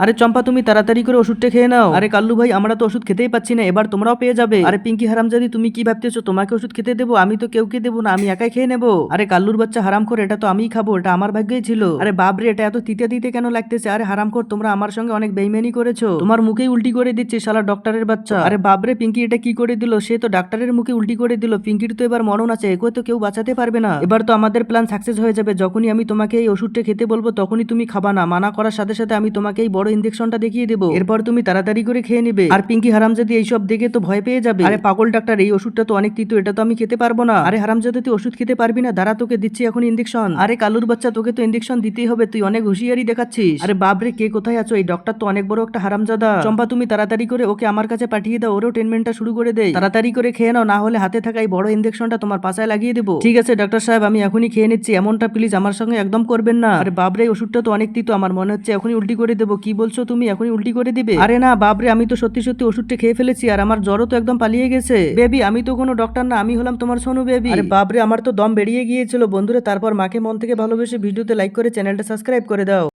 আরে চম্পা তুমি তাড়াতাড়ি করে ওষুধটা খেয়ে নাও। আরে কাল্লু ভাই আমরা তো ওষুধ খেতেই পাচ্ছি না, এবার তোমরাও পেয়ে যাবে। আরে পিঙ্কি হারামজাদি তুমি কি ভাবতেছো তোমাকে ওষুধ খেতে দেবো? আমি তো কেউকে দেবো না, আমি একাই খেয়ে নেবো। আরে কাল্লুর বাচ্চা হারামখোর, এটা তো আমিই খাবো, এটা আমার ভাগ্যেই ছিল। আরে বাপরে এটা এত তিতে তিতে কেন লাগতেছে? আরে হারামখোর তোমরা আমার সঙ্গে অনেক বেইমানি করেছো, তোমার মুখেই উল্টি করে দিচ্ছে শালা ডক্টরের বাচ্চা। আরে বাপরে পিঙ্কি এটা কি করে দিল? সে তো ডাক্তারের মুখে উল্টি করে দিল। পিঙ্কির তো এবার মরণ আছে, একে তো কেউ বাঁচাতে পারবে না। এবার তো আমাদের প্ল্যান সাকসেস হয়ে যাবে। যখনই আমি তোমাকে এই ওষুধটা খেতে বলবো তখনই তুমি খাবা না, মানা করার সাথে সাথে আমি তোমাকে এই বড় ইনজেকশনটা দেখিয়ে দেবো, এরপর তুমি তাড়াতাড়ি করে খেয়ে নেবে। আর পিঙ্কি হারামজাদি এইসব দেখে তো ভয় পেয়ে যাবে। আরে পাগল ডাক্তার এই ওষুধটা তো অনেক তিতো, এটা তো আমি খেতে পারবো না। আরে হারামজাদি তুই ওষুধ খেতে পারবি না, দাঁড়া তোকে দিচ্ছি এখন ইনজেকশন। আরে কালুর বাচ্চা তোকে তো ইনজেকশন দিতেই হবে, তুই অনেক হুঁশিয়ারি দেখাচ্ছিস। আরে বাপরে কে কোথায় আছো? এই ডক্টর তো অনেক বড় একটা হারামজাদা। চম্পা তুমি তাড়াতাড়ি করে ওকে আমার কাছে পাঠিয়ে দাও, ওরও ট্রিটমেন্টটা শুরু করে দেয়। তাড়াতাড়ি করে খেয়ে নাও, না হলে হাতে থাকা এই বড় ইনজেকশনটা তোমার পাছায় লাগিয়ে দেবো। ঠিক আছে ডাক্তার সাহেব আমি এখনই খেয়ে নিচ্ছি, এমনটা প্লিজ আমার সঙ্গে একদম করবেন না। আরে বাপরে এই ওষুধটা তো অনেক তিতো, আমার মনে হচ্ছে এখনই উল্টি করে দেবো। কি বলছো তুমি এখনই উল্টি করে দিবে? আরে না বাপরে আমি তো সত্যি সত্যি ওষুধটা খেয়ে ফেলেছি, আর আমার জ্বরও তো একদম পালিয়ে গেছে। বেবি আমি তো কোনো ডক্টর না, আমি হলাম তোমার সোনু বেবি। আরে বাপরে আমার তো দম বেরিয়ে গিয়েছিল। বন্ধুরা তারপর মাকে মন থেকে ভালোবেসে ভিডিওতে লাইক করে চ্যানেলটা সাবস্ক্রাইব করে দাও।